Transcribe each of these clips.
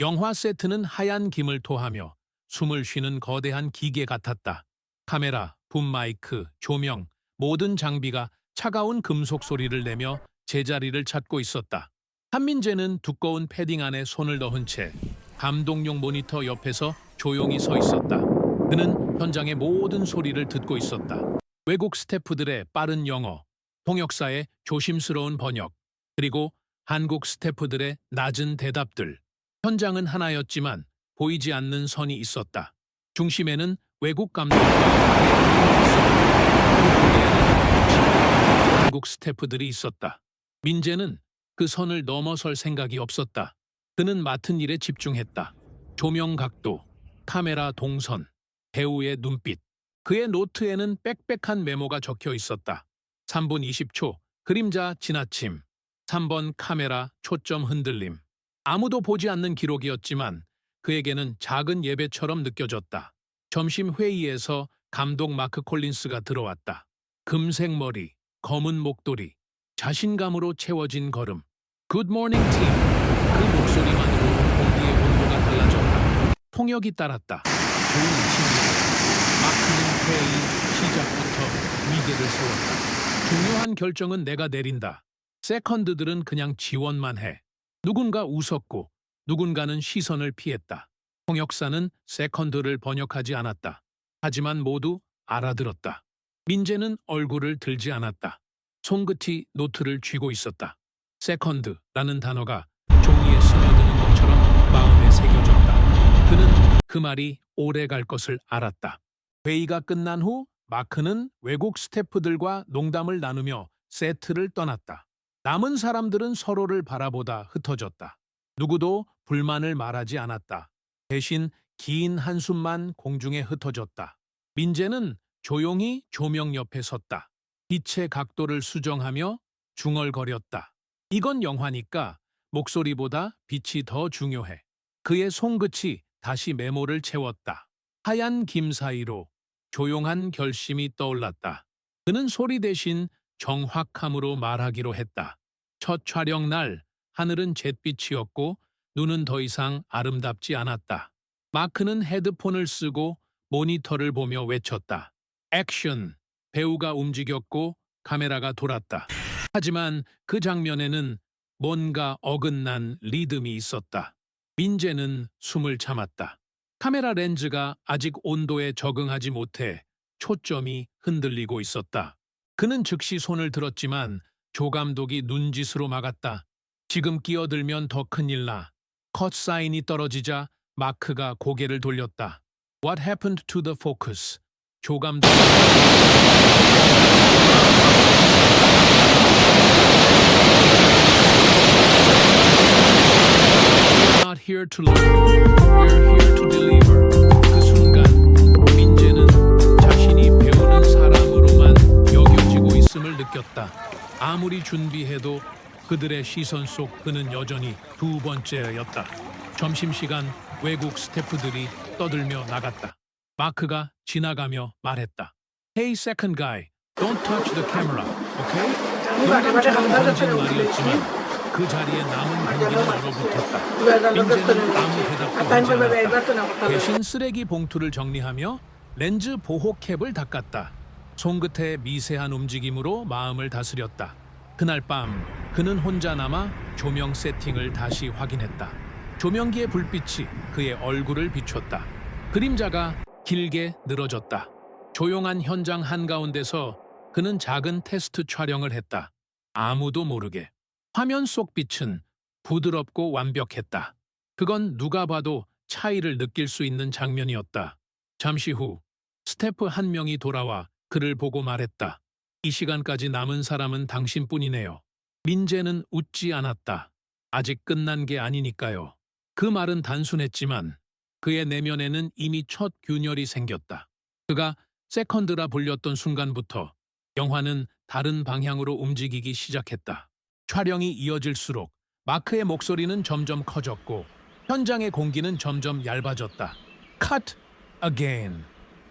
영화 세트는 하얀 김을 토하며 숨을 쉬는 거대한 기계 같았다. 카메라, 붐 마이크, 조명, 모든 장비가 차가운 금속 소리를 내며 제자리를 찾고 있었다. 한민재는 두꺼운 패딩 안에 손을 넣은 채 감독용 모니터 옆에서 조용히 서 있었다. 그는 현장의 모든 소리를 듣고 있었다. 외국 스태프들의 빠른 영어, 통역사의 조심스러운 번역, 그리고 한국 스태프들의 낮은 대답들. 현장은 하나였지만 보이지 않는 선이 있었다. 중심에는 외국 감독과 한국 스태프들이 있었다. 민재는 그 선을 넘어설 생각이 없었다. 그는 맡은 일에 집중했다. 조명 각도, 카메라 동선, 배우의 눈빛. 그의 노트에는 빽빽한 메모가 적혀 있었다. 3분 20초, 그림자 지나침. 3번 카메라 초점 흔들림. 아무도 보지 않는 기록이었지만 그에게는 작은 예배처럼 느껴졌다. 점심 회의에서 감독 마크 콜린스가 들어왔다. 금색 머리, 검은 목도리, 자신감으로 채워진 걸음. Good morning, team. 그 목소리만으로 공기의 온도가 달라졌다. 통역이 따랐다. 좋은 아침입니다. 마크는 회의 시작부터 위계를 세웠다. 중요한 결정은 내가 내린다. 세컨드들은 그냥 지원만 해. 누군가 웃었고 누군가는 시선을 피했다. 통역사는 세컨드를 번역하지 않았다. 하지만 모두 알아들었다. 민재는 얼굴을 들지 않았다. 손끝이 노트를 쥐고 있었다. 세컨드라는 단어가 종이에 스며드는 것처럼 마음에 새겨졌다. 그는 그 말이 오래 갈 것을 알았다. 회의가 끝난 후 마크는 외국 스태프들과 농담을 나누며 세트를 떠났다. 남은 사람들은 서로를 바라보다 흩어졌다. 누구도 불만을 말하지 않았다. 대신 긴 한숨만 공중에 흩어졌다. 민재는 조용히 조명 옆에 섰다. 빛의 각도를 수정하며 중얼거렸다. 이건 영화니까 목소리보다 빛이 더 중요해. 그의 손끝이 다시 메모를 채웠다. 하얀 김 사이로 조용한 결심이 떠올랐다. 그는 소리 대신 정확함으로 말하기로 했다. 첫 촬영 날 하늘은 잿빛이었고 눈은 더 이상 아름답지 않았다. 마크는 헤드폰을 쓰고 모니터를 보며 외쳤다. 액션! 배우가 움직였고 카메라가 돌았다. 하지만 그 장면에는 뭔가 어긋난 리듬이 있었다. 민재는 숨을 참았다. 카메라 렌즈가 아직 온도에 적응하지 못해 초점이 흔들리고 있었다. 그는 즉시 손을 들었지만 조 감독이 눈짓으로 막았다. 지금 끼어들면 더 큰일 나. 컷 사인이 떨어지자 마크가 고개를 돌렸다. What happened to the focus? 조 감독 Not here to learn. We're here to deliver. 그 순간 민재는 자신이 배우는 사람으로만 여겨지고 있음을 느꼈다. 아무리 준비해도 그들의 시선 속 그는 여전히 두 번째였다. 점심시간 외국 스태프들이 떠들며 나갔다. 마크가 지나가며 말했다. Hey second guy, don't touch the camera, okay? 농담처럼 던진 말이었지만 그 자리에 남은 공기는 얼어붙었다. 민재는 아무 대답도 하지 않았다. 대신 쓰레기 봉투를 정리하며 렌즈 보호 캡을 닦았다. 손끝의 미세한 움직임으로 마음을 다스렸다. 그날 밤 그는 혼자 남아 조명 세팅을 다시 확인했다. 조명기의 불빛이 그의 얼굴을 비췄다. 그림자가 길게 늘어졌다. 조용한 현장 한가운데서 그는 작은 테스트 촬영을 했다. 아무도 모르게. 화면 속 빛은 부드럽고 완벽했다. 그건 누가 봐도 차이를 느낄 수 있는 장면이었다. 잠시 후 스태프 한 명이 돌아와 그를 보고 말했다. 이 시간까지 남은 사람은 당신뿐이네요. 민재는 웃지 않았다. 아직 끝난 게 아니니까요. 그 말은 단순했지만 그의 내면에는 이미 첫 균열이 생겼다. 그가 세컨드라 불렸던 순간부터 영화는 다른 방향으로 움직이기 시작했다. 촬영이 이어질수록 마크의 목소리는 점점 커졌고 현장의 공기는 점점 얇아졌다. Cut again.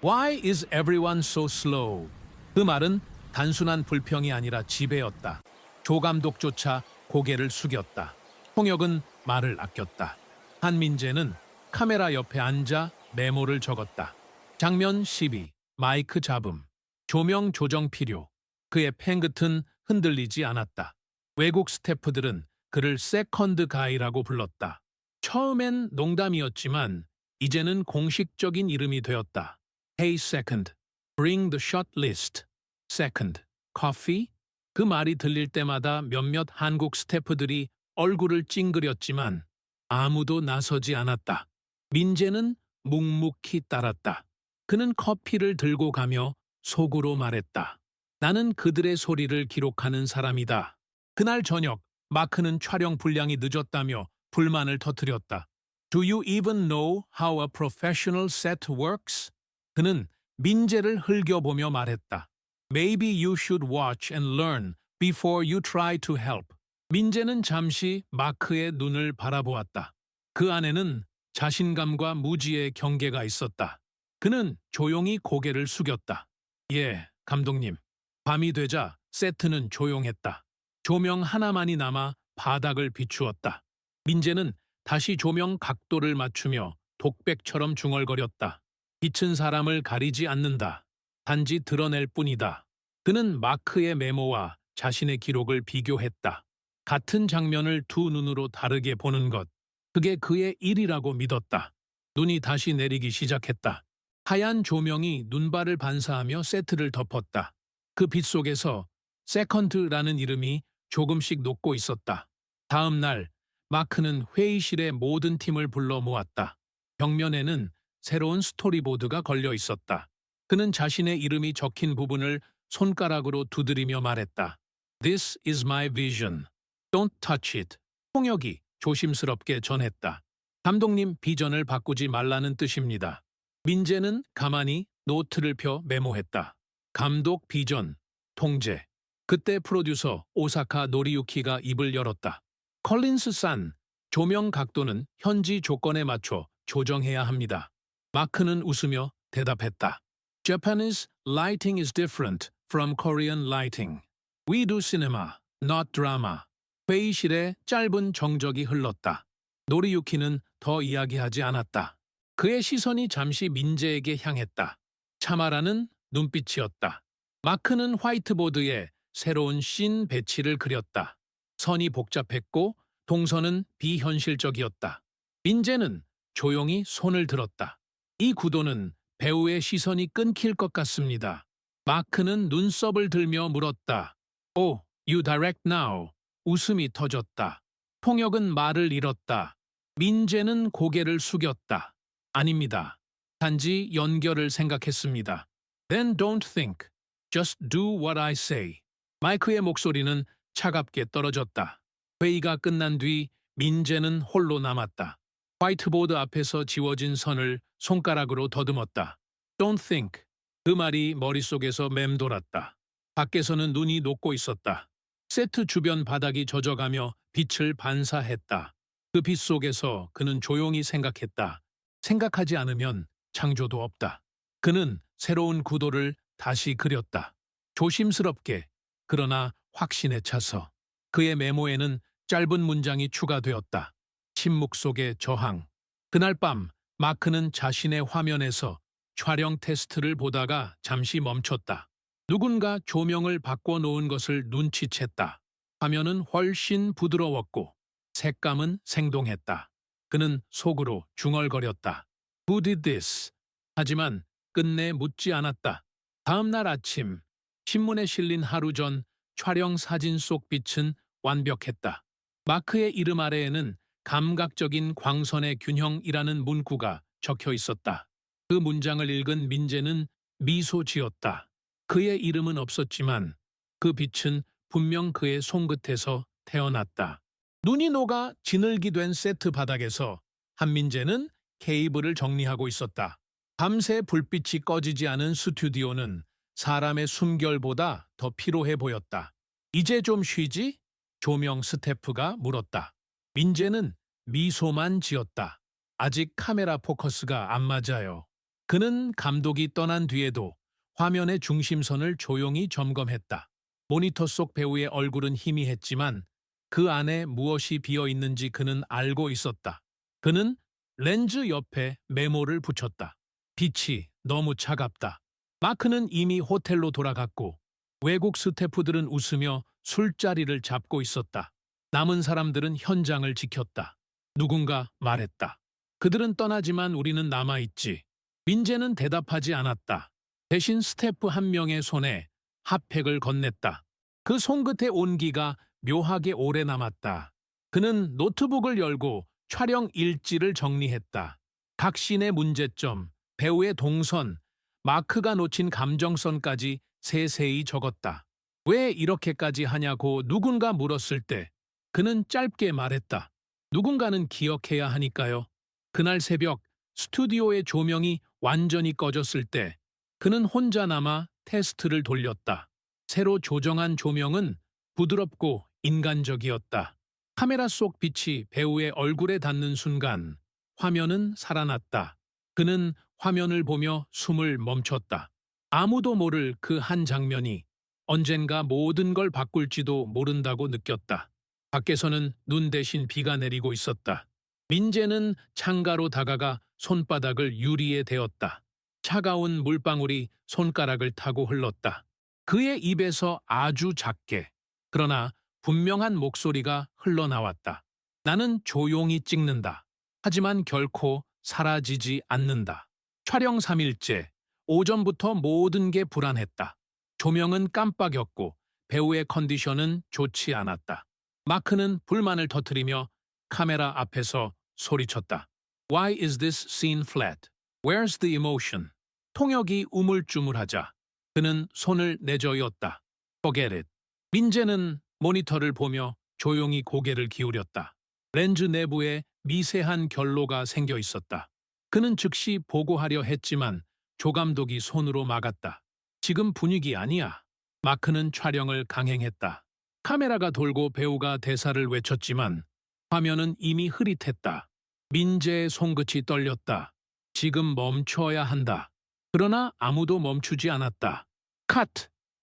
Why is everyone so slow? 그 말은 단순한 불평이 아니라 지배였다. 조 감독조차 고개를 숙였다. 통역은 말을 아꼈다. 한민재는 카메라 옆에 앉아 메모를 적었다. 장면 12. 마이크 잡음. 조명 조정 필요. 그의 펜끝은 흔들리지 않았다. 외국 스태프들은 그를 세컨드 가이라고 불렀다. 처음엔 농담이었지만 이제는 공식적인 이름이 되었다. Hey second, bring the shot list. Second, coffee? 그 말이 들릴 때마다 몇몇 한국 스태프들이 얼굴을 찡그렸지만 아무도 나서지 않았다. 민재는 묵묵히 따랐다. 그는 커피를 들고 가며 속으로 말했다. 나는 그들의 소리를 기록하는 사람이다. 그날 저녁 마크는 촬영 분량이 늦었다며 불만을 터뜨렸다. Do you even know how a professional set works? 그는 민재를 흘겨보며 말했다. Maybe you should watch and learn before you try to help. 민재는 잠시 마크의 눈을 바라보았다. 그 안에는 자신감과 무지의 경계가 있었다. 그는 조용히 고개를 숙였다. 예, 감독님. 밤이 되자 세트는 조용했다. 조명 하나만이 남아 바닥을 비추었다. 민재는 다시 조명 각도를 맞추며 독백처럼 중얼거렸다. 빛은 사람을 가리지 않는다. 단지 드러낼 뿐이다. 그는 마크의 메모와 자신의 기록을 비교했다. 같은 장면을 두 눈으로 다르게 보는 것. 그게 그의 일이라고 믿었다. 눈이 다시 내리기 시작했다. 하얀 조명이 눈발을 반사하며 세트를 덮었다. 그 빛 속에서 세컨드라는 이름이 조금씩 녹고 있었다. 다음 날 마크는 회의실의 모든 팀을 불러 모았다. 벽면에는 새로운 스토리보드가 걸려 있었다. 그는 자신의 이름이 적힌 부분을 손가락으로 두드리며 말했다. This is my vision. Don't touch it. 통역이 조심스럽게 전했다. 감독님 비전을 바꾸지 말라는 뜻입니다. 민재는 가만히 노트를 펴 메모했다. 감독 비전, 통제. 그때 프로듀서 오사카 노리유키가 입을 열었다. 컬린스 산, 조명 각도는 현지 조건에 맞춰 조정해야 합니다. 마크는 웃으며 대답했다. Japanese lighting is different from Korean lighting. We do cinema, not drama. 회의실에 짧은 정적이 흘렀다. 노리유키는 더 이야기하지 않았다. 그의 시선이 잠시 민재에게 향했다. 참아라는 눈빛이었다. 마크는 화이트보드에 새로운 씬 배치를 그렸다. 선이 복잡했고 동선은 비현실적이었다. 민재는 조용히 손을 들었다. 이 구도는 배우의 시선이 끊길 것 같습니다. 마크는 눈썹을 들며 물었다. Oh, you direct now. 웃음이 터졌다. 통역은 말을 잃었다. 민재는 고개를 숙였다. 아닙니다. 단지 연결을 생각했습니다. Then don't think. Just do what I say. 마이크의 목소리는 차갑게 떨어졌다. 회의가 끝난 뒤 민재는 홀로 남았다. 화이트보드 앞에서 지워진 선을 손가락으로 더듬었다. Don't think. 그 말이 머릿속에서 맴돌았다. 밖에서는 눈이 녹고 있었다. 세트 주변 바닥이 젖어가며 빛을 반사했다. 그 빛 속에서 그는 조용히 생각했다. 생각하지 않으면 창조도 없다. 그는 새로운 구도를 다시 그렸다. 조심스럽게, 그러나 확신에 차서. 그의 메모에는 짧은 문장이 추가되었다. 침묵 속의 저항. 그날 밤 마크는 자신의 화면에서 촬영 테스트를 보다가 잠시 멈췄다. 누군가 조명을 바꿔놓은 것을 눈치챘다. 화면은 훨씬 부드러웠고 색감은 생동했다. 그는 속으로 중얼거렸다. Who did this? 하지만 끝내 묻지 않았다. 다음 날 아침 신문에 실린 하루 전 촬영 사진 속 빛은 완벽했다. 마크의 이름 아래에는 감각적인 광선의 균형이라는 문구가 적혀 있었다. 그 문장을 읽은 민재는 미소 지었다. 그의 이름은 없었지만 그 빛은 분명 그의 손끝에서 태어났다. 눈이 녹아 지늘기 된 세트 바닥에서 한민재는 케이블을 정리하고 있었다. 밤새 불빛이 꺼지지 않은 스튜디오는 사람의 숨결보다 더 피로해 보였다. 이제 좀 쉬지? 조명 스태프가 물었다. 민재는 미소만 지었다. 아직 카메라 포커스가 안 맞아요. 그는 감독이 떠난 뒤에도 화면의 중심선을 조용히 점검했다. 모니터 속 배우의 얼굴은 희미했지만 그 안에 무엇이 비어 있는지 그는 알고 있었다. 그는 렌즈 옆에 메모를 붙였다. 빛이 너무 차갑다. 마크는 이미 호텔로 돌아갔고 외국 스태프들은 웃으며 술자리를 잡고 있었다. 남은 사람들은 현장을 지켰다. 누군가 말했다. 그들은 떠나지만 우리는 남아있지. 민재는 대답하지 않았다. 대신 스태프 한 명의 손에 핫팩을 건넸다. 그 손끝의 온기가 묘하게 오래 남았다. 그는 노트북을 열고 촬영 일지를 정리했다. 각 씬의 문제점, 배우의 동선, 마크가 놓친 감정선까지 세세히 적었다. 왜 이렇게까지 하냐고 누군가 물었을 때 그는 짧게 말했다. 누군가는 기억해야 하니까요. 그날 새벽 스튜디오의 조명이 완전히 꺼졌을 때 그는 혼자 남아 테스트를 돌렸다. 새로 조정한 조명은 부드럽고 인간적이었다. 카메라 속 빛이 배우의 얼굴에 닿는 순간 화면은 살아났다. 그는 화면을 보며 숨을 멈췄다. 아무도 모를 그 한 장면이 언젠가 모든 걸 바꿀지도 모른다고 느꼈다. 밖에서는 눈 대신 비가 내리고 있었다. 민재는 창가로 다가가 손바닥을 유리에 대었다. 차가운 물방울이 손가락을 타고 흘렀다. 그의 입에서 아주 작게, 그러나 분명한 목소리가 흘러나왔다. 나는 조용히 찍는다. 하지만 결코 사라지지 않는다. 촬영 3일째, 오전부터 모든 게 불안했다. 조명은 깜빡였고 배우의 컨디션은 좋지 않았다. 마크는 불만을 터뜨리며 카메라 앞에서 소리쳤다. Why is this scene flat? Where's the emotion? 통역이 우물쭈물하자 그는 손을 내저었다. Forget it. 민재는 모니터를 보며 조용히 고개를 기울였다. 렌즈 내부에 미세한 결로가 생겨 있었다. 그는 즉시 보고하려 했지만 조감독이 손으로 막았다. 지금 분위기 아니야. 마크는 촬영을 강행했다. 카메라가 돌고 배우가 대사를 외쳤지만 화면은 이미 흐릿했다. 민재의 손끝이 떨렸다. 지금 멈춰야 한다. 그러나 아무도 멈추지 않았다. 컷!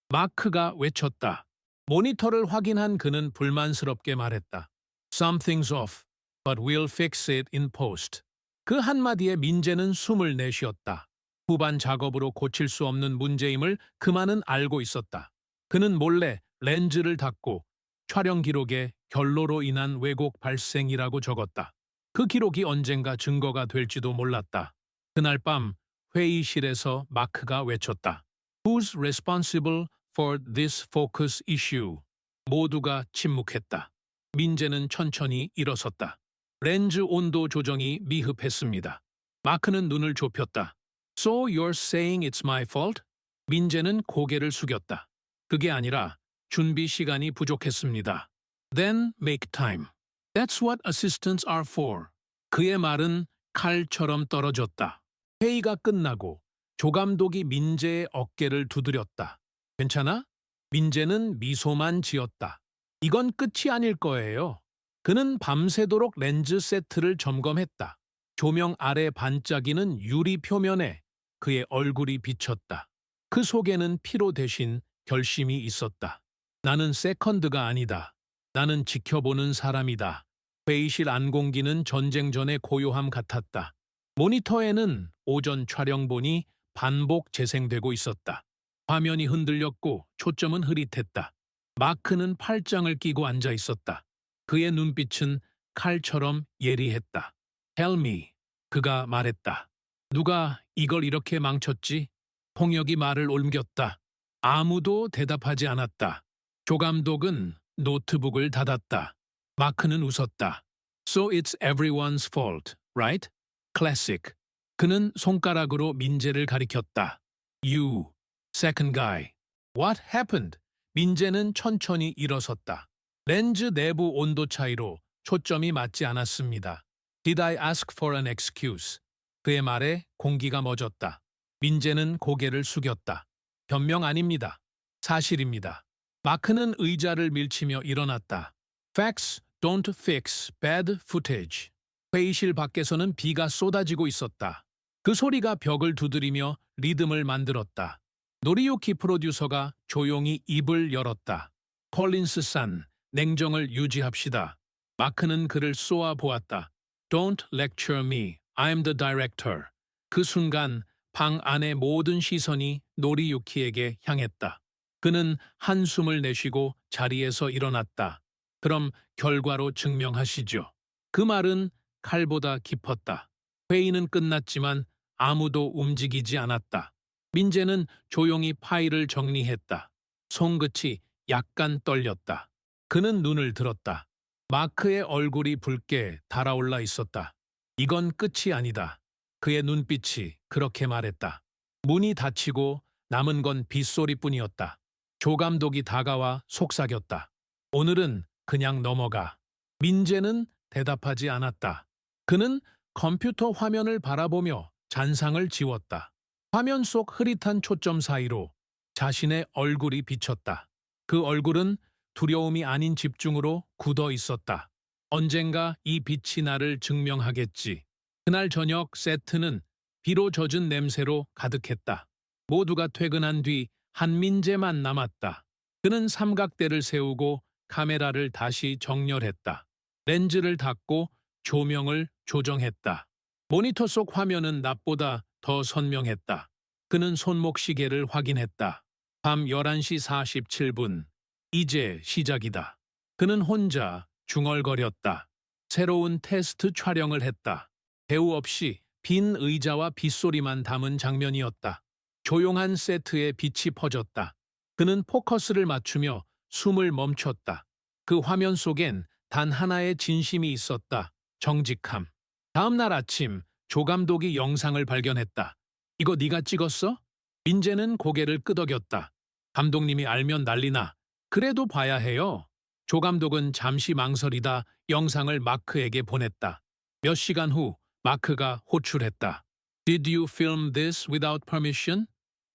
마크가 외쳤다. 모니터를 확인한 그는 불만스럽게 말했다. Something's off, but we'll fix it in post. 그 한마디에 민재는 숨을 내쉬었다. 후반 작업으로 고칠 수 없는 문제임을 그만은 알고 있었다. 그는 몰래 렌즈를 닫고 촬영 기록에 결로로 인한 왜곡 발생이라고 적었다. 그 기록이 언젠가 증거가 될지도 몰랐다. 그날 밤 회의실에서 마크가 외쳤다. Who's responsible for this focus issue? 모두가 침묵했다. 민재는 천천히 일어섰다. 렌즈 온도 조정이 미흡했습니다. 마크는 눈을 좁혔다. So you're saying it's my fault? 민재는 고개를 숙였다. 그게 아니라 준비 시간이 부족했습니다. Then make time. That's what assistants are for. 그의 말은 칼처럼 떨어졌다. 회의가 끝나고 조감독이 민재의 어깨를 두드렸다. 괜찮아? 민재는 미소만 지었다. 이건 끝이 아닐 거예요. 그는 밤새도록 렌즈 세트를 점검했다. 조명 아래 반짝이는 유리 표면에 그의 얼굴이 비쳤다. 그 속에는 피로 대신 결심이 있었다. 나는 세컨드가 아니다. 나는 지켜보는 사람이다. 회의실 안공기는 전쟁 전의 고요함 같았다. 모니터에는 오전 촬영본이 반복 재생되고 있었다. 화면이 흔들렸고 초점은 흐릿했다. 마크는 팔짱을 끼고 앉아 있었다. 그의 눈빛은 칼처럼 예리했다. Tell me. 그가 말했다. 누가 이걸 이렇게 망쳤지? 통역이 말을 옮겼다. 아무도 대답하지 않았다. 조감독은 노트북을 닫았다. 마크는 웃었다. So it's everyone's fault, right? Classic. 그는 손가락으로 민재를 가리켰다. You, second guy. What happened? 민재는 천천히 일어섰다. 렌즈 내부 온도 차이로 초점이 맞지 않았습니다. Did I ask for an excuse? 그의 말에 공기가 멎었다. 민재는 고개를 숙였다. 변명 아닙니다. 사실입니다. 마크는 의자를 밀치며 일어났다. Facts don't fix bad footage. 회의실 밖에서는 비가 쏟아지고 있었다. 그 소리가 벽을 두드리며 리듬을 만들었다. 노리유키 프로듀서가 조용히 입을 열었다. 콜린스 산, 냉정을 유지합시다. 마크는 그를 쏘아 보았다. Don't lecture me. I'm the director. 그 순간 방 안의 모든 시선이 노리유키에게 향했다. 그는 한숨을 내쉬고 자리에서 일어났다. 그럼 결과로 증명하시죠. 그 말은 칼보다 깊었다. 회의는 끝났지만 아무도 움직이지 않았다. 민재는 조용히 파일을 정리했다. 손끝이 약간 떨렸다. 그는 눈을 들었다. 마크의 얼굴이 붉게 달아올라 있었다. 이건 끝이 아니다. 그의 눈빛이 그렇게 말했다. 문이 닫히고 남은 건 빗소리뿐이었다. 조 감독이 다가와 속삭였다. 오늘은 그냥 넘어가. 민재는 대답하지 않았다. 그는 컴퓨터 화면을 바라보며 잔상을 지웠다. 화면 속 흐릿한 초점 사이로 자신의 얼굴이 비쳤다. 그 얼굴은 두려움이 아닌 집중으로 굳어 있었다. 언젠가 이 빛이 나를 증명하겠지. 그날 저녁 세트는 비로 젖은 냄새로 가득했다. 모두가 퇴근한 뒤 한민재만 남았다. 그는 삼각대를 세우고 카메라를 다시 정렬했다. 렌즈를 닫고 조명을 조정했다. 모니터 속 화면은 낮보다 더 선명했다. 그는 손목 시계를 확인했다. 밤 11시 47분. 이제 시작이다. 그는 혼자 중얼거렸다. 새로운 테스트 촬영을 했다. 배우 없이 빈 의자와 빗소리만 담은 장면이었다. 조용한 세트에 빛이 퍼졌다. 그는 포커스를 맞추며 숨을 멈췄다. 그 화면 속엔 단 하나의 진심이 있었다. 정직함. 다음 날 아침 조 감독이 영상을 발견했다. 이거 네가 찍었어? 민재는 고개를 끄덕였다. 감독님이 알면 난리나. 그래도 봐야 해요. 조 감독은 잠시 망설이다 영상을 마크에게 보냈다. 몇 시간 후 마크가 호출했다. Did you film this without permission?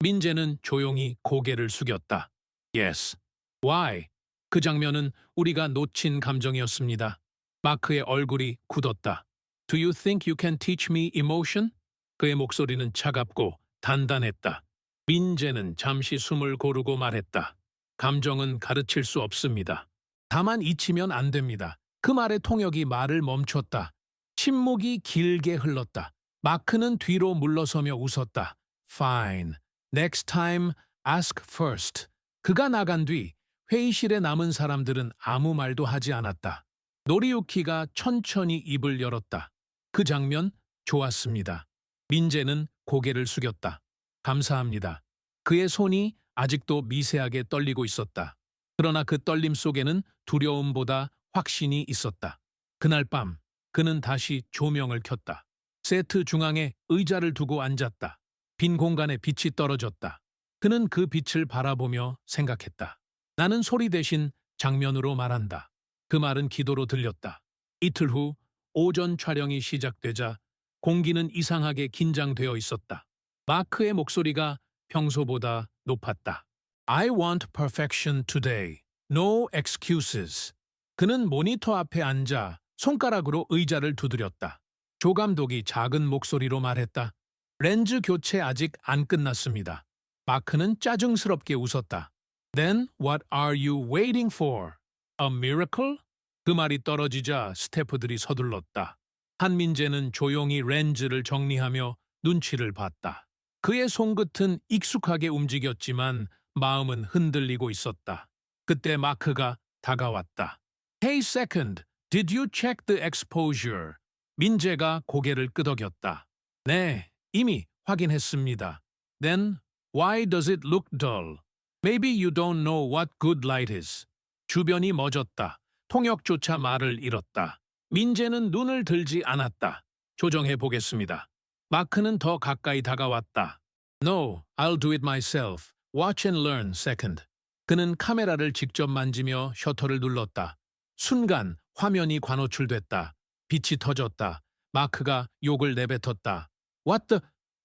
민재는 조용히 고개를 숙였다. Yes. Why? 그 장면은 우리가 놓친 감정이었습니다. 마크의 얼굴이 굳었다. Do you think you can teach me emotion? 그의 목소리는 차갑고 단단했다. 민재는 잠시 숨을 고르고 말했다. 감정은 가르칠 수 없습니다. 다만 잊히면 안 됩니다. 그 말의 통역이 말을 멈췄다. 침묵이 길게 흘렀다. 마크는 뒤로 물러서며 웃었다. Fine. Next time, ask first. 그가 나간 뒤 회의실에 남은 사람들은 아무 말도 하지 않았다. 노리유키가 천천히 입을 열었다. 그 장면 좋았습니다. 민재는 고개를 숙였다. 감사합니다. 그의 손이 아직도 미세하게 떨리고 있었다. 그러나 그 떨림 속에는 두려움보다 확신이 있었다. 그날 밤 그는 다시 조명을 켰다. 세트 중앙에 의자를 두고 앉았다. 빈 공간에 빛이 떨어졌다. 그는 그 빛을 바라보며 생각했다. 나는 소리 대신 장면으로 말한다. 그 말은 기도로 들렸다. 이틀 후 오전 촬영이 시작되자 공기는 이상하게 긴장되어 있었다. 마크의 목소리가 평소보다 높았다. I want perfection today. No excuses. 그는 모니터 앞에 앉아 손가락으로 의자를 두드렸다. 조 감독이 작은 목소리로 말했다. 렌즈 교체 아직 안 끝났습니다. 마크는 짜증스럽게 웃었다. Then what are you waiting for? A miracle? 그 말이 떨어지자 스태프들이 서둘렀다. 한민재는 조용히 렌즈를 정리하며 눈치를 봤다. 그의 손끝은 익숙하게 움직였지만 마음은 흔들리고 있었다. 그때 마크가 다가왔다. Hey second, did you check the exposure? 민재가 고개를 끄덕였다. 네, 이미 확인했습니다. Then why does it look dull? Maybe you don't know what good light is. 주변이 멎었다. 통역조차 말을 잃었다. 민재는 눈을 들지 않았다. 조정해 보겠습니다. 마크는 더 가까이 다가왔다. No, I'll do it myself. Watch and learn second. 그는 카메라를 직접 만지며 셔터를 눌렀다. 순간 화면이 관호출됐다. 빛이 터졌다. 마크가 욕을 내뱉었다. What the?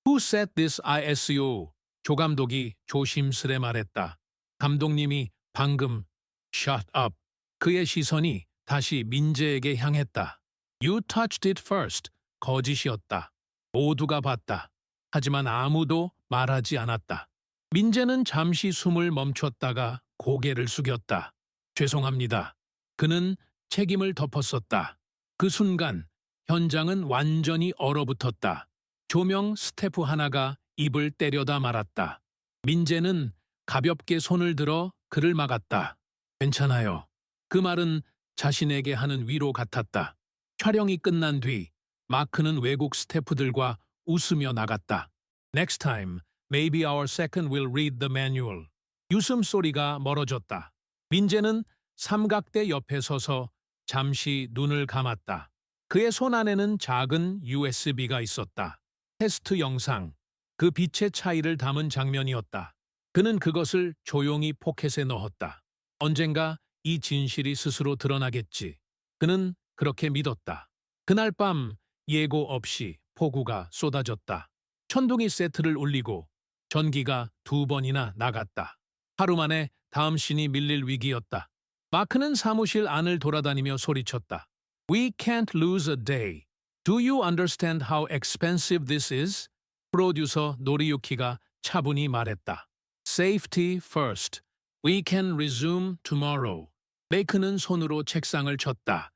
Who set this ISO? 조 감독이 조심스레 말했다. 감독님이 방금 Shut up. 그의 시선이 다시 민재에게 향했다. You touched it first. 거짓이었다. 모두가 봤다. 하지만 아무도 말하지 않았다. 민재는 잠시 숨을 멈췄다가 고개를 숙였다. 죄송합니다. 그는 책임을 덮었었다. 그 순간 현장은 완전히 얼어붙었다. 조명 스태프 하나가 입을 때려다 말았다. 민재는 가볍게 손을 들어 그를 막았다. 괜찮아요. 그 말은 자신에게 하는 위로 같았다. 촬영이 끝난 뒤 마크는 외국 스태프들과 웃으며 나갔다. Next time, maybe our second will read the manual. 웃음소리가 멀어졌다. 민재는 삼각대 옆에 서서 잠시 눈을 감았다. 그의 손 안에는 작은 USB가 있었다. 테스트 영상, 그 빛의 차이를 담은 장면이었다. 그는 그것을 조용히 포켓에 넣었다. 언젠가 이 진실이 스스로 드러나겠지. 그는 그렇게 믿었다. 그날 밤 예고 없이 폭우가 쏟아졌다. 천둥이 세트를 울리고 전기가 2번이나 나갔다. 하루 만에 다음 씬이 밀릴 위기였다. 마크는 사무실 안을 돌아다니며 소리쳤다. We can't lose a day. Do you understand how expensive this is? 프로듀서 노리유키가 차분히 말했다. Safety first. We can resume tomorrow. 메이크는 손으로 책상을 쳤다.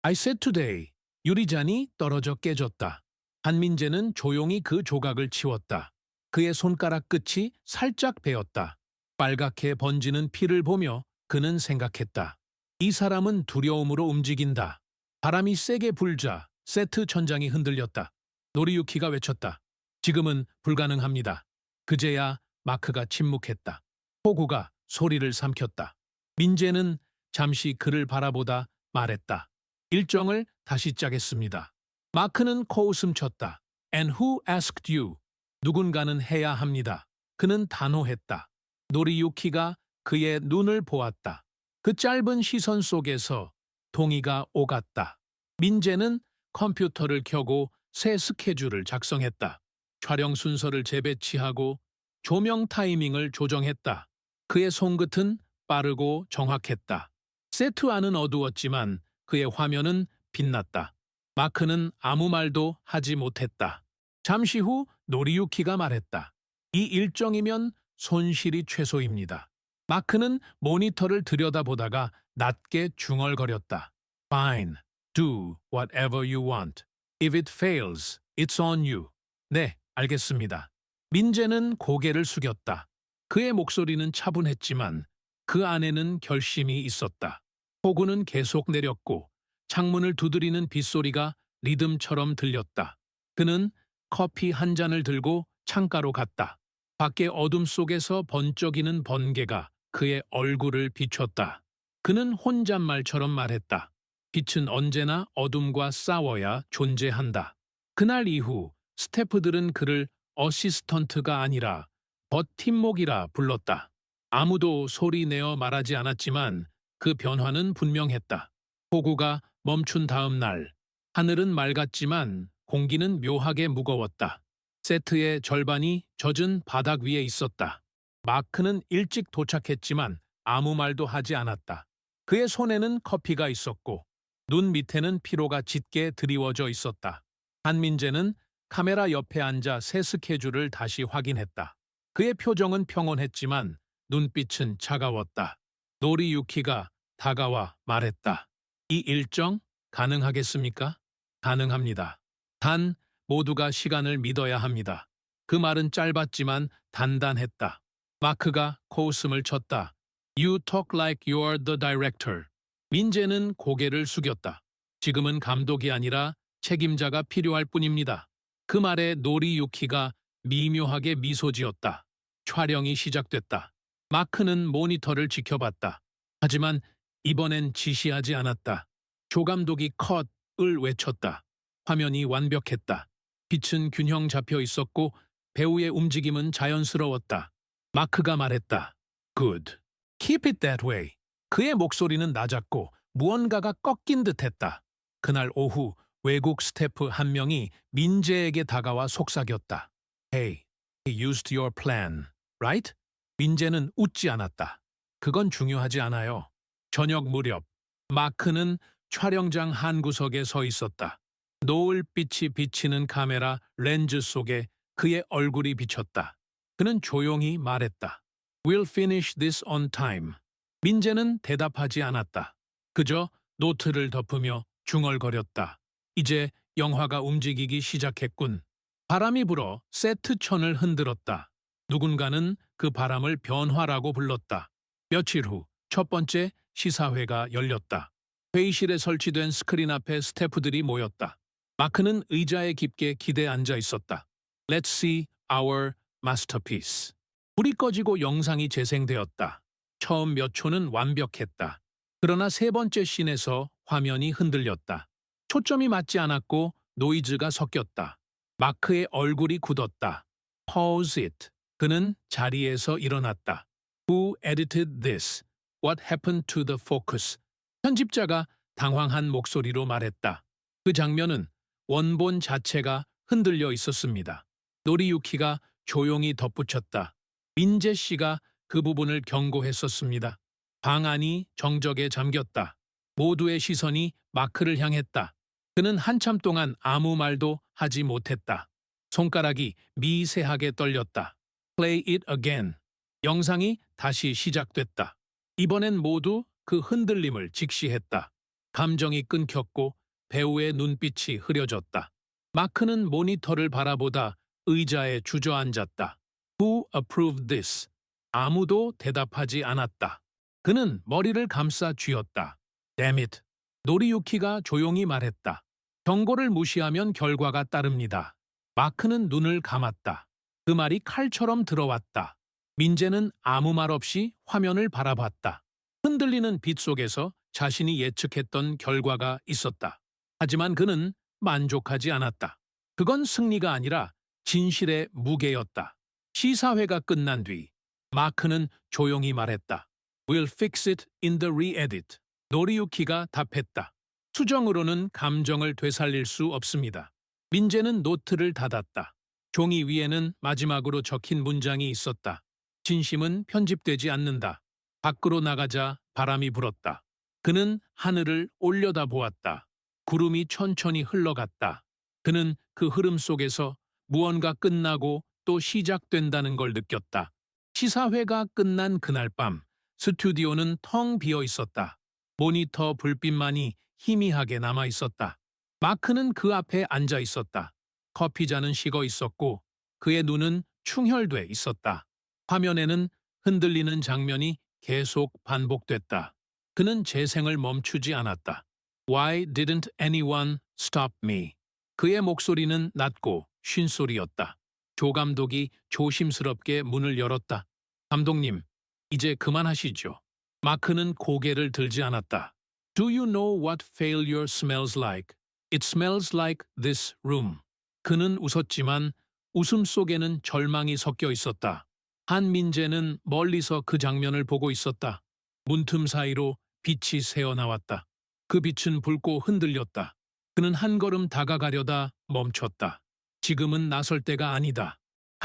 I said today. 유리잔이 떨어져 깨졌다. 한민재는 조용히 그 조각을 치웠다. 그의 손가락 끝이 살짝 베었다. 빨갛게 번지는 피를 보며 그는 생각했다. 이 사람은 두려움으로 움직인다. 바람이 세게 불자 세트 천장이 흔들렸다. 노리유키가 외쳤다. 지금은 불가능합니다. 그제야 마크가 침묵했다. 폭우가 소리를 삼켰다. 민재는 잠시 그를 바라보다 말했다. 일정을 다시 짜겠습니다. 마크는 코웃음 쳤다. And who asked you? 누군가는 해야 합니다. 그는 단호했다. 노리유키가 그의 눈을 보았다. 그 짧은 시선 속에서 동의가 오갔다. 민재는 컴퓨터를 켜고 새 스케줄을 작성했다. 촬영 순서를 재배치하고 조명 타이밍을 조정했다. 그의 손끝은 빠르고 정확했다. 세트 안은 어두웠지만 그의 화면은 빛났다. 마크는 아무 말도 하지 못했다. 잠시 후 노리유키가 말했다. 이 일정이면 손실이 최소입니다. 마크는 모니터를 들여다보다가 낮게 중얼거렸다. Fine. Do whatever you want. If it fails, it's on you. 네, 알겠습니다. 민재는 고개를 숙였다. 그의 목소리는 차분했지만 그 안에는 결심이 있었다. 폭우는 계속 내렸고 창문을 두드리는 빗소리가 리듬처럼 들렸다. 그는 커피 한 잔을 들고 창가로 갔다. 밖의 어둠 속에서 번쩍이는 번개가 그의 얼굴을 비췄다. 그는 혼잣말처럼 말했다. 빛은 언제나 어둠과 싸워야 존재한다. 그날 이후 스태프들은 그를 어시스턴트가 아니라 버팀목이라 불렀다. 아무도 소리 내어 말하지 않았지만 그 변화는 분명했다. 폭우가 멈춘 다음 날, 하늘은 맑았지만 공기는 묘하게 무거웠다. 세트의 절반이 젖은 바닥 위에 있었다. 마크는 일찍 도착했지만 아무 말도 하지 않았다. 그의 손에는 커피가 있었고 눈 밑에는 피로가 짙게 드리워져 있었다. 한민재는 카메라 옆에 앉아 새 스케줄을 다시 확인했다. 그의 표정은 평온했지만 눈빛은 차가웠다. 노리유키가 다가와 말했다. 이 일정 가능하겠습니까? 가능합니다. 단 모두가 시간을 믿어야 합니다. 그 말은 짧았지만 단단했다. 마크가 코웃음을 쳤다. You talk like you're the director. 민재는 고개를 숙였다. 지금은 감독이 아니라 책임자가 필요할 뿐입니다. 그 말에 노리유키가 미묘하게 미소 지었다. 촬영이 시작됐다. 마크는 모니터를 지켜봤다. 하지만 이번엔 지시하지 않았다. 조감독이 컷을 외쳤다. 화면이 완벽했다. 빛은 균형 잡혀 있었고 배우의 움직임은 자연스러웠다. 마크가 말했다. Good. Keep it that way. 그의 목소리는 낮았고 무언가가 꺾인 듯했다. 그날 오후 외국 스태프 한 명이 민재에게 다가와 속삭였다. Hey, he used your plan, right? 민재는 웃지 않았다. 그건 중요하지 않아요. 저녁 무렵 마크는 촬영장 한 구석에 서 있었다. 노을빛이 비치는 카메라 렌즈 속에 그의 얼굴이 비쳤다. 그는 조용히 말했다. We'll finish this on time. 민재는 대답하지 않았다. 그저 노트를 덮으며 중얼거렸다. 이제 영화가 움직이기 시작했군. 바람이 불어 세트천을 흔들었다. 누군가는 그 바람을 변화라고 불렀다. 며칠 후 첫 번째 시사회가 열렸다. 회의실에 설치된 스크린 앞에 스태프들이 모였다. 마크는 의자에 깊게 기대 앉아 있었다. Let's see our masterpiece. 불이 꺼지고 영상이 재생되었다. 처음 몇 초는 완벽했다. 그러나 세 번째 씬에서 화면이 흔들렸다. 초점이 맞지 않았고 노이즈가 섞였다. 마크의 얼굴이 굳었다. Pause it. 그는 자리에서 일어났다. Who edited this? What happened to the focus? 편집자가 당황한 목소리로 말했다. 그 장면은 원본 자체가 흔들려 있었습니다. 노리유키가 조용히 덧붙였다. 민재 씨가 그 부분을 경고했었습니다. 방 안이 정적에 잠겼다. 모두의 시선이 마크를 향했다. 그는 한참 동안 아무 말도 하지 못했다. 손가락이 미세하게 떨렸다. Play it again. 영상이 다시 시작됐다. 이번엔 모두 그 흔들림을 직시했다. 감정이 끊겼고 배우의 눈빛이 흐려졌다. 마크는 모니터를 바라보다 의자에 주저앉았다. Who approved this? 아무도 대답하지 않았다. 그는 머리를 감싸 쥐었다. Damn it. 노리유키가 조용히 말했다. 경고를 무시하면 결과가 따릅니다. 마크는 눈을 감았다. 그 말이 칼처럼 들어왔다. 민재는 아무 말 없이 화면을 바라봤다. 흔들리는 빛 속에서 자신이 예측했던 결과가 있었다. 하지만 그는 만족하지 않았다. 그건 승리가 아니라 진실의 무게였다. 시사회가 끝난 뒤 마크는 조용히 말했다. We'll fix it in the re-edit. 노리유키가 답했다. 수정으로는 감정을 되살릴 수 없습니다. 민재는 노트를 닫았다. 종이 위에는 마지막으로 적힌 문장이 있었다. 진심은 편집되지 않는다. 밖으로 나가자 바람이 불었다. 그는 하늘을 올려다 보았다. 구름이 천천히 흘러갔다. 그는 그 흐름 속에서 무언가 끝나고 또 시작된다는 걸 느꼈다. 시사회가 끝난 그날 밤, 스튜디오는 텅 비어 있었다. 모니터 불빛만이 희미하게 남아 있었다. 마크는 그 앞에 앉아 있었다. 커피잔은 식어 있었고 그의 눈은 충혈돼 있었다. 화면에는 흔들리는 장면이 계속 반복됐다. 그는 재생을 멈추지 않았다. Why didn't anyone stop me? 그의 목소리는 낮고 쉰소리였다. 조 감독이 조심스럽게 문을 열었다. 감독님, 이제 그만하시죠. 마크는 고개를 들지 않았다. Do you know what failure smells like? It smells like this room. 그는 웃었지만 웃음 속에는 절망이 섞여 있었다. 한민재는 멀리서 그 장면을 보고 있었다. 문틈 사이로 빛이 새어나왔다. 그 빛은 붉고 흔들렸다. 그는 한 걸음 다가가려다 멈췄다. 지금은 나설 때가 아니다.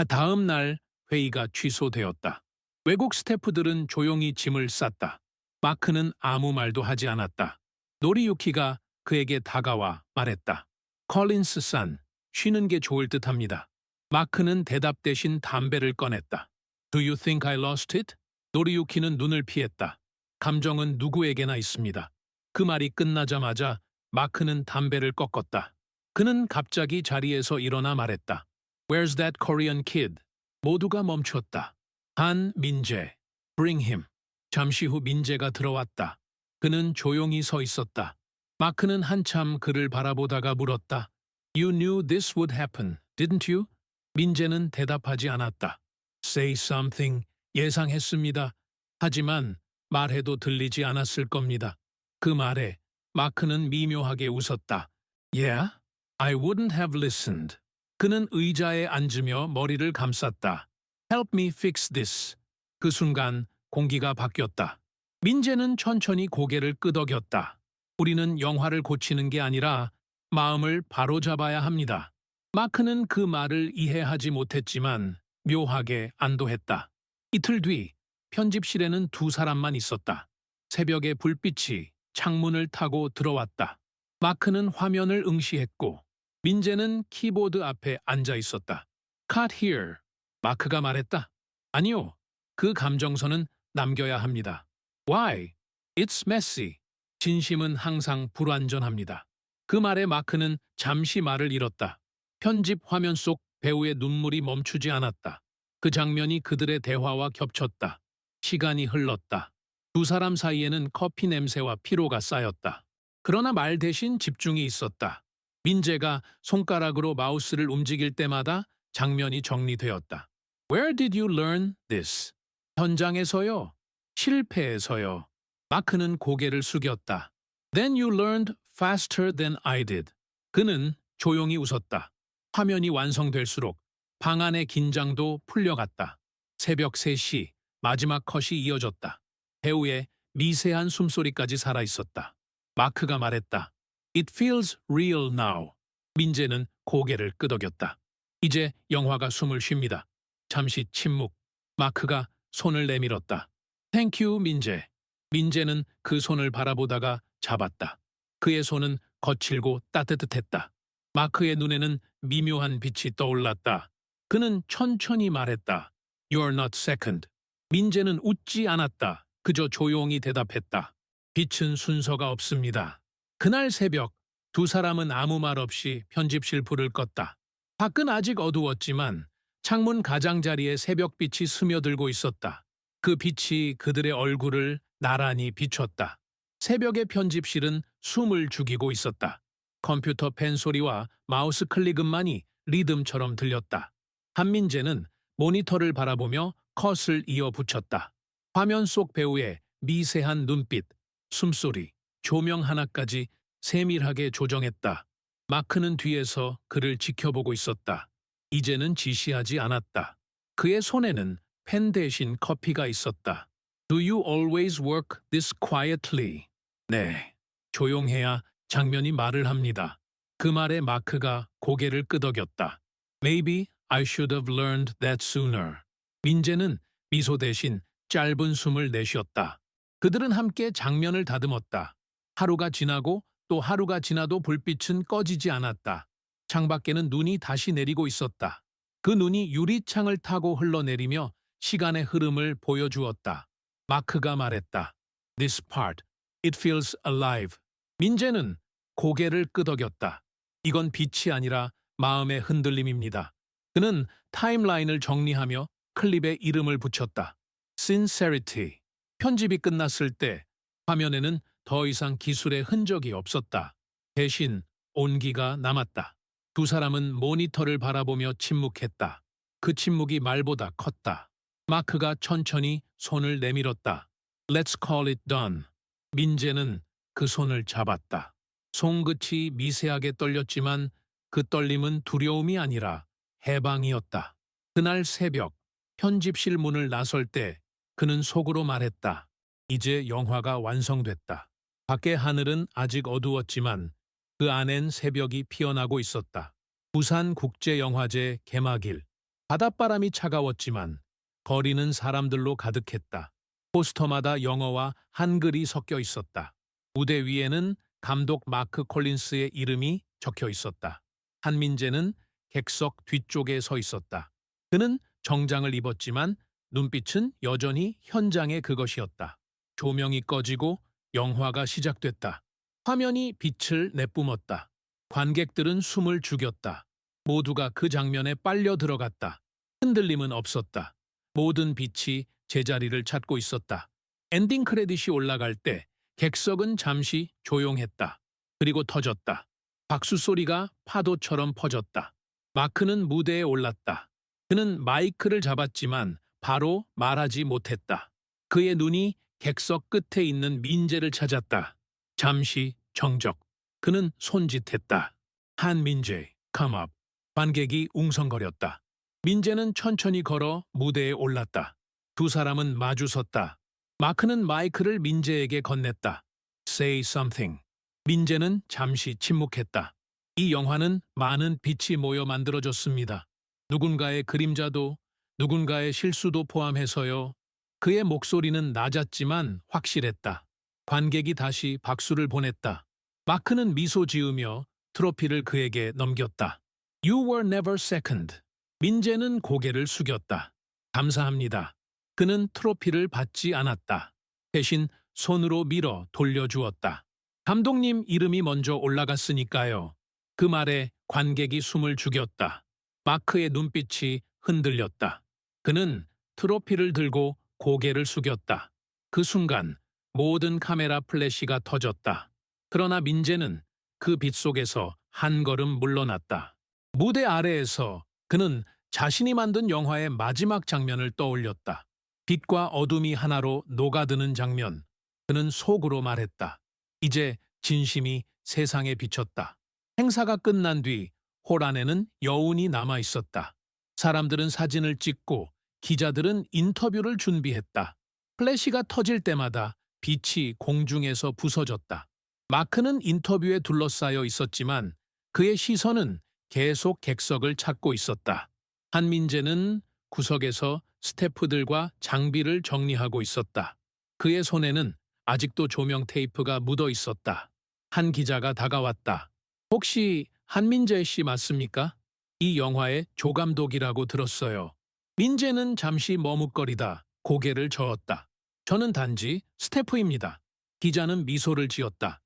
다음 날 회의가 취소되었다. 외국 스태프들은 조용히 짐을 쌌다. 마크는 아무 말도 하지 않았다. 노리유키가 그에게 다가와 말했다. 컬린스 산, 쉬는 게 좋을 듯합니다. 마크는 대답 대신 담배를 꺼냈다. Do you think I lost it? 노리유키는 눈을 피했다. 감정은 누구에게나 있습니다. 그 말이 끝나자마자 마크는 담배를 꺾었다. 그는 갑자기 자리에서 일어나 말했다. Where's that Korean kid? 모두가 멈췄다. 한민재. Bring him. 잠시 후 민재가 들어왔다. 그는 조용히 서 있었다. 마크는 한참 그를 바라보다가 물었다. You knew this would happen, didn't you? 민재는 대답하지 않았다. Say something. 예상했습니다. 하지만 말해도 들리지 않았을 겁니다. 그 말에 마크는 미묘하게 웃었다. Yeah? I wouldn't have listened. 그는 의자에 앉으며 머리를 감쌌다. Help me fix this. 그 순간 공기가 바뀌었다. 민재는 천천히 고개를 끄덕였다. 우리는 영화를 고치는 게 아니라 마음을 바로잡아야 합니다. 마크는 그 말을 이해하지 못했지만 묘하게 안도했다. 이틀 뒤 편집실에는 두 사람만 있었다. 새벽의 불빛이 창문을 타고 들어왔다. 마크는 화면을 응시했고 민재는 키보드 앞에 앉아 있었다. Cut here. 마크가 말했다. 아니요. 그 감정선은 남겨야 합니다. Why? It's messy. 진심은 항상 불완전합니다. 그 말에 마크는 잠시 말을 잃었다. 편집 화면 속 배우의 눈물이 멈추지 않았다. 그 장면이 그들의 대화와 겹쳤다. 시간이 흘렀다. 두 사람 사이에는 커피 냄새와 피로가 쌓였다. 그러나 말 대신 집중이 있었다. 민재가 손가락으로 마우스를 움직일 때마다 장면이 정리되었다. Where did you learn this? 현장에서요. 실패에서요. 마크는 고개를 숙였다. Then you learned faster than I did. 그는 조용히 웃었다. 화면이 완성될수록 방 안의 긴장도 풀려갔다. 새벽 3시 마지막 컷이 이어졌다. 배우의 미세한 숨소리까지 살아있었다. 마크가 말했다. It feels real now. 민재는 고개를 끄덕였다. 이제 영화가 숨을 쉽니다. 잠시 침묵. 마크가 손을 내밀었다. Thank you, 민재. 민재는 그 손을 바라보다가 잡았다. 그의 손은 거칠고 따뜻했다. 마크의 눈에는 미묘한 빛이 떠올랐다. 그는 천천히 말했다. You're not second. 민재는 웃지 않았다. 그저 조용히 대답했다. 빛은 순서가 없습니다. 그날 새벽 두 사람은 아무 말 없이 편집실 불을 껐다. 밖은 아직 어두웠지만 창문 가장자리에 새벽빛이 스며들고 있었다. 그 빛이 그들의 얼굴을 나란히 비췄다. 새벽의 편집실은 숨을 죽이고 있었다. 컴퓨터 펜 소리와 마우스 클릭음만이 리듬처럼 들렸다. 한민재는 모니터를 바라보며 컷을 이어붙였다. 화면 속 배우의 미세한 눈빛, 숨소리, 조명 하나까지 세밀하게 조정했다. 마크는 뒤에서 그를 지켜보고 있었다. 이제는 지시하지 않았다. 그의 손에는 펜 대신 커피가 있었다. Do you always work this quietly? 네, 조용해야 장면이 말을 합니다. 그 말에 마크가 고개를 끄덕였다. Maybe I should have learned that sooner. 민재는 미소 대신 짧은 숨을 내쉬었다. 그들은 함께 장면을 다듬었다. 하루가 지나고 또 하루가 지나도 불빛은 꺼지지 않았다. 창밖에는 눈이 다시 내리고 있었다. 그 눈이 유리창을 타고 흘러내리며 시간의 흐름을 보여주었다. 마크가 말했다. This part, it feels alive. 민재는 고개를 끄덕였다. 이건 빛이 아니라 마음의 흔들림입니다. 그는 타임라인을 정리하며 클립에 이름을 붙였다. Sincerity. 편집이 끝났을 때 화면에는 더 이상 기술의 흔적이 없었다. 대신 온기가 남았다. 두 사람은 모니터를 바라보며 침묵했다. 그 침묵이 말보다 컸다. 마크가 천천히 손을 내밀었다. Let's call it done. 민재는 그 손을 잡았다. 손끝이 미세하게 떨렸지만 그 떨림은 두려움이 아니라 해방이었다. 그날 새벽 편집실 문을 나설 때 그는 속으로 말했다. 이제 영화가 완성됐다. 밖의 하늘은 아직 어두웠지만 그 안엔 새벽이 피어나고 있었다. 부산국제영화제 개막일. 바닷바람이 차가웠지만 거리는 사람들로 가득했다. 포스터마다 영어와 한글이 섞여 있었다. 무대 위에는 감독 마크 콜린스의 이름이 적혀 있었다. 한민재는 객석 뒤쪽에 서 있었다. 그는 정장을 입었지만 눈빛은 여전히 현장의 그것이었다. 조명이 꺼지고 영화가 시작됐다. 화면이 빛을 내뿜었다. 관객들은 숨을 죽였다. 모두가 그 장면에 빨려 들어갔다. 흔들림은 없었다. 모든 빛이 제자리를 찾고 있었다. 엔딩 크레딧이 올라갈 때 객석은 잠시 조용했다. 그리고 터졌다. 박수 소리가 파도처럼 퍼졌다. 마크는 무대에 올랐다. 그는 마이크를 잡았지만 바로 말하지 못했다. 그의 눈이 객석 끝에 있는 민재를 찾았다. 잠시 정적. 그는 손짓했다. 한민재, come up. 관객이 웅성거렸다. 민재는 천천히 걸어 무대에 올랐다. 두 사람은 마주섰다. 마크는 마이크를 민재에게 건넸다. Say something. 민재는 잠시 침묵했다. 이 영화는 많은 빛이 모여 만들어졌습니다. 누군가의 그림자도 누군가의 실수도 포함해서요. 그의 목소리는 낮았지만 확실했다. 관객이 다시 박수를 보냈다. 마크는 미소 지으며 트로피를 그에게 넘겼다. You were never second. 민재는 고개를 숙였다. 감사합니다. 그는 트로피를 받지 않았다. 대신 손으로 밀어 돌려주었다. 감독님 이름이 먼저 올라갔으니까요. 그 말에 관객이 숨을 죽였다. 마크의 눈빛이 흔들렸다. 그는 트로피를 들고 고개를 숙였다. 그 순간 모든 카메라 플래시가 터졌다. 그러나 민재는 그 빛 속에서 한 걸음 물러났다. 무대 아래에서 그는 자신이 만든 영화의 마지막 장면을 떠올렸다. 빛과 어둠이 하나로 녹아드는 장면. 그는 속으로 말했다. 이제 진심이 세상에 비쳤다. 행사가 끝난 뒤 홀 안에는 여운이 남아 있었다. 사람들은 사진을 찍고 기자들은 인터뷰를 준비했다. 플래시가 터질 때마다 빛이 공중에서 부서졌다. 마크는 인터뷰에 둘러싸여 있었지만 그의 시선은 계속 객석을 찾고 있었다. 한민재는 구석에서 스태프들과 장비를 정리하고 있었다. 그의 손에는 아직도 조명 테이프가 묻어 있었다. 한 기자가 다가왔다. 혹시 한민재 씨 맞습니까? 이 영화의 조감독이라고 들었어요. 민재는 잠시 머뭇거리다 고개를 저었다. 저는 단지 스태프입니다. 기자는 미소를 지었다.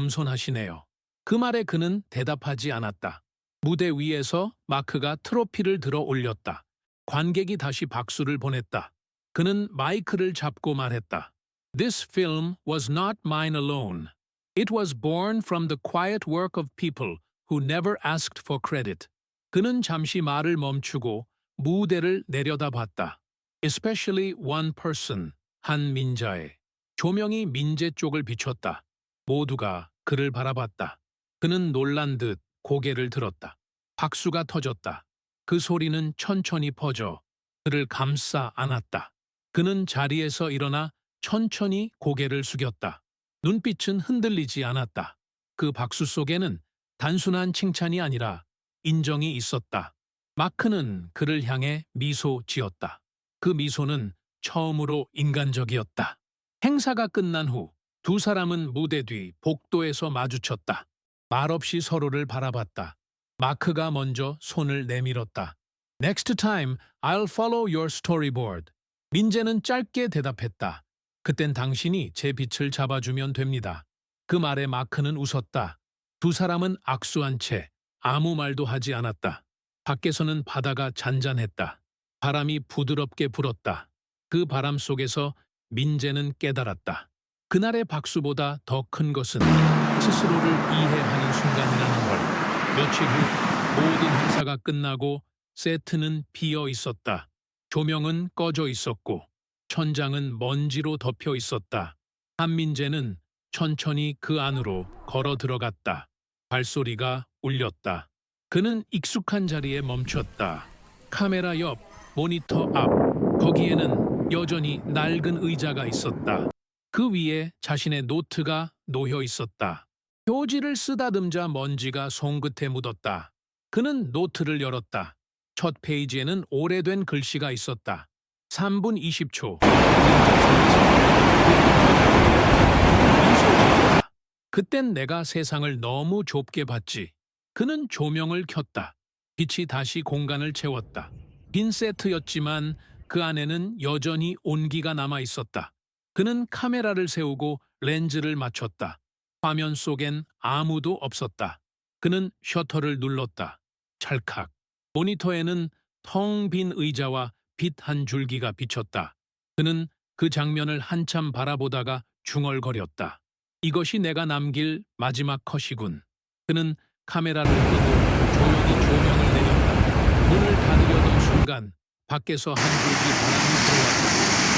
겸손하시네요. 그 말에 그는 대답하지 않았다. 무대 위에서 마크가 트로피를 들어 올렸다. 관객이 다시 박수를 보냈다. 그는 마이크를 잡고 말했다. This film was not mine alone. It was born from the quiet work of people who never asked for credit. 그는 잠시 말을 멈추고 무대를 내려다봤다. Especially one person, 한 민자에. 조명이 민재 쪽을 비췄다. 모두가 그를 바라봤다. 그는 놀란 듯 고개를 들었다. 박수가 터졌다. 그 소리는 천천히 퍼져 그를 감싸 안았다. 그는 자리에서 일어나 천천히 고개를 숙였다. 눈빛은 흔들리지 않았다. 그 박수 속에는 단순한 칭찬이 아니라 인정이 있었다. 마크는 그를 향해 미소 지었다. 그 미소는 처음으로 인간적이었다. 행사가 끝난 후 두 사람은 무대 뒤 복도에서 마주쳤다. 말없이 서로를 바라봤다. 마크가 먼저 손을 내밀었다. Next time, I'll follow your storyboard. 민재는 짧게 대답했다. 그땐 당신이 제 빛을 잡아주면 됩니다. 그 말에 마크는 웃었다. 두 사람은 악수한 채 아무 말도 하지 않았다. 밖에서는 바다가 잔잔했다. 바람이 부드럽게 불었다. 그 바람 속에서 민재는 깨달았다. 그날의 박수보다 더 큰 것은 스스로를 이해하는 순간이라는 걸. 며칠 후 모든 행사가 끝나고 세트는 비어 있었다. 조명은 꺼져 있었고 천장은 먼지로 덮여 있었다. 한민재는 천천히 그 안으로 걸어 들어갔다. 발소리가 울렸다. 그는 익숙한 자리에 멈췄다. 카메라 옆, 모니터 앞, 거기에는 여전히 낡은 의자가 있었다. 그 위에 자신의 노트가 놓여 있었다. 표지를 쓰다듬자 먼지가 손끝에 묻었다. 그는 노트를 열었다. 첫 페이지에는 오래된 글씨가 있었다. 3분 20초. 그땐 내가 세상을 너무 좁게 봤지. 그는 조명을 켰다. 빛이 다시 공간을 채웠다. 빈 세트였지만 그 안에는 여전히 온기가 남아 있었다. 그는 카메라를 세우고 렌즈를 맞췄다. 화면 속엔 아무도 없었다. 그는 셔터를 눌렀다. 찰칵. 모니터에는 텅 빈 의자와 빛 한 줄기가 비쳤다. 그는 그 장면을 한참 바라보다가 중얼거렸다. 이것이 내가 남길 마지막 컷이군. 그는 카메라를 끄고 조용히 조명을 내렸다. 문을 닫으려던 순간 밖에서 한 줄기 바람이 들어왔다.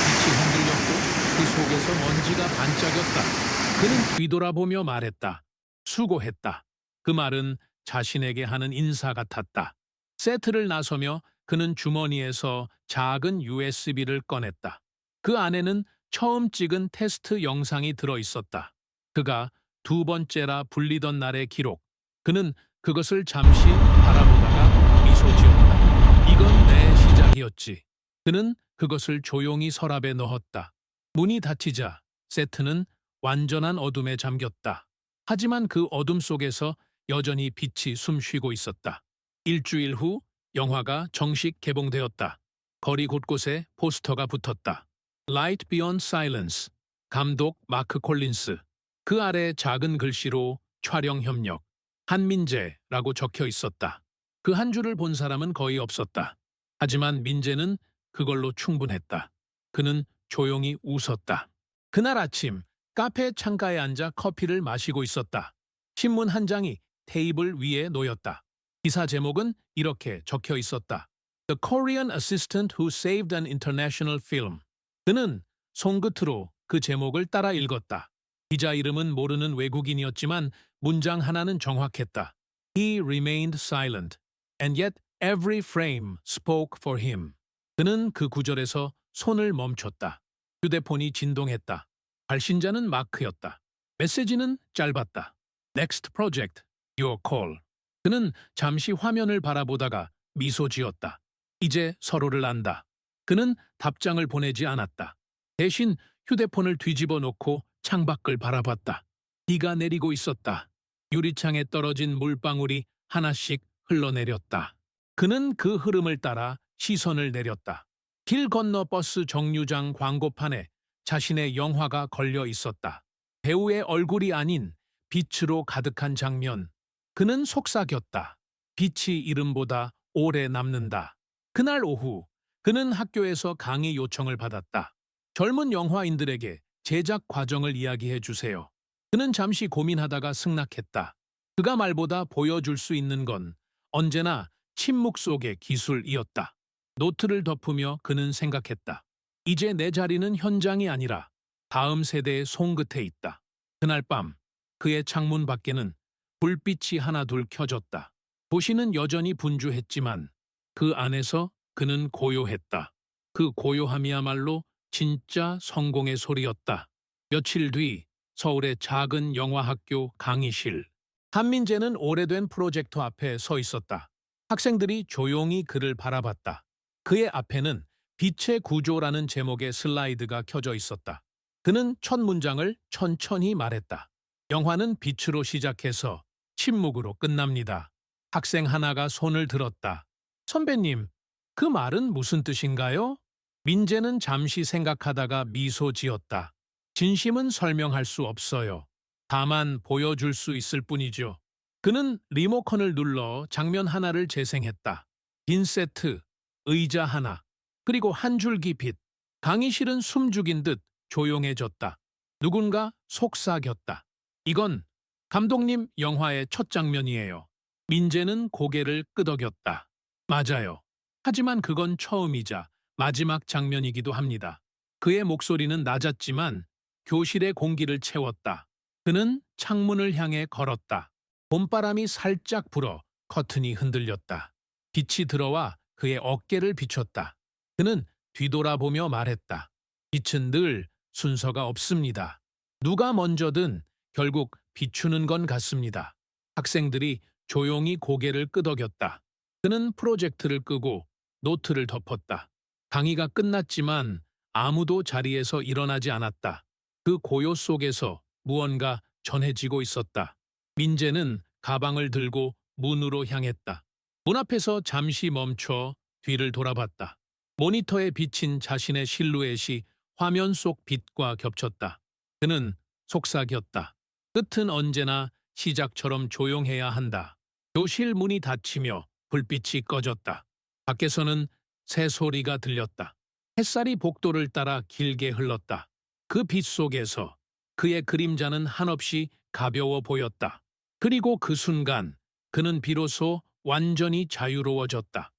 빛이 흔들렸고 그 속에서 먼지가 반짝였다. 그는 뒤돌아보며 말했다. 수고했다. 그 말은 자신에게 하는 인사 같았다. 세트를 나서며 그는 주머니에서 작은 USB를 꺼냈다. 그 안에는 처음 찍은 테스트 영상이 들어 있었다. 그가 두 번째라 불리던 날의 기록. 그는 그것을 잠시 바라보다가 미소 지었다. 이건 내 시작이었지. 그는 그것을 조용히 서랍에 넣었다. 문이 닫히자 세트는 완전한 어둠에 잠겼다. 하지만 그 어둠 속에서 여전히 빛이 숨쉬고 있었다. 일주일 후 영화가 정식 개봉되었다. 거리 곳곳에 포스터가 붙었다. Light Beyond Silence, 감독 마크 콜린스, 그 아래 작은 글씨로 촬영 협력, 한민재라고 적혀 있었다. 그 한 줄을 본 사람은 거의 없었다. 하지만 민재는 그걸로 충분했다. 그는 조용히 웃었다. 그날 아침 카페 창가에 앉아 커피를 마시고 있었다. 신문 한 장이 테이블 위에 놓였다. 기사 제목은 이렇게 적혀 있었다. The Korean Assistant Who Saved an International Film. 그는 손끝으로 그 제목을 따라 읽었다. 기자 이름은 모르는 외국인이었지만 문장 하나는 정확했다. He remained silent, and yet every frame spoke for him. 그는 그 구절에서 손을 멈췄다. 휴대폰이 진동했다. 발신자는 마크였다. 메시지는 짧았다. Next project, your call. 그는 잠시 화면을 바라보다가 미소 지었다. 이제 서로를 안다. 그는 답장을 보내지 않았다. 대신 휴대폰을 뒤집어 놓고 창밖을 바라봤다. 비가 내리고 있었다. 유리창에 떨어진 물방울이 하나씩 흘러내렸다. 그는 그 흐름을 따라 시선을 내렸다. 길 건너 버스 정류장 광고판에 자신의 영화가 걸려 있었다. 배우의 얼굴이 아닌 빛으로 가득한 장면. 그는 속삭였다. 빛이 이름보다 오래 남는다. 그날 오후 그는 학교에서 강의 요청을 받았다. 젊은 영화인들에게 제작 과정을 이야기해 주세요. 그는 잠시 고민하다가 승낙했다. 그가 말보다 보여줄 수 있는 건 언제나 침묵 속의 기술이었다. 노트를 덮으며 그는 생각했다. 이제 내 자리는 현장이 아니라 다음 세대의 손끝에 있다. 그날 밤 그의 창문 밖에는 불빛이 하나둘 켜졌다. 도시는 여전히 분주했지만 그 안에서 그는 고요했다. 그 고요함이야말로 진짜 성공의 소리였다. 며칠 뒤 서울의 작은 영화학교 강의실. 한민재는 오래된 프로젝터 앞에 서 있었다. 학생들이 조용히 그를 바라봤다. 그의 앞에는 빛의 구조라는 제목의 슬라이드가 켜져 있었다. 그는 첫 문장을 천천히 말했다. 영화는 빛으로 시작해서 침묵으로 끝납니다. 학생 하나가 손을 들었다. 선배님, 그 말은 무슨 뜻인가요? 민재는 잠시 생각하다가 미소 지었다. 진심은 설명할 수 없어요. 다만 보여줄 수 있을 뿐이죠. 그는 리모컨을 눌러 장면 하나를 재생했다. 빈 세트, 의자 하나, 그리고 한 줄기 빛. 강의실은 숨죽인 듯 조용해졌다. 누군가 속삭였다. 이건 감독님 영화의 첫 장면이에요. 민재는 고개를 끄덕였다. 맞아요. 하지만 그건 처음이자 마지막 장면이기도 합니다. 그의 목소리는 낮았지만 교실의 공기를 채웠다. 그는 창문을 향해 걸었다. 봄바람이 살짝 불어 커튼이 흔들렸다. 빛이 들어와 그의 어깨를 비췄다. 그는 뒤돌아보며 말했다. 빛은 늘 순서가 없습니다. 누가 먼저든 결국 비추는 건 같습니다. 학생들이 조용히 고개를 끄덕였다. 그는 프로젝트를 끄고 노트를 덮었다. 강의가 끝났지만 아무도 자리에서 일어나지 않았다. 그 고요 속에서 무언가 전해지고 있었다. 민재는 가방을 들고 문으로 향했다. 문 앞에서 잠시 멈춰 뒤를 돌아봤다. 모니터에 비친 자신의 실루엣이 화면 속 빛과 겹쳤다. 그는 속삭였다. 끝은 언제나 시작처럼 조용해야 한다. 교실 문이 닫히며 불빛이 꺼졌다. 밖에서는 새소리가 들렸다. 햇살이 복도를 따라 길게 흘렀다. 그 빛 속에서 그의 그림자는 한없이 가벼워 보였다. 그리고 그 순간 그는 비로소 완전히 자유로워졌다.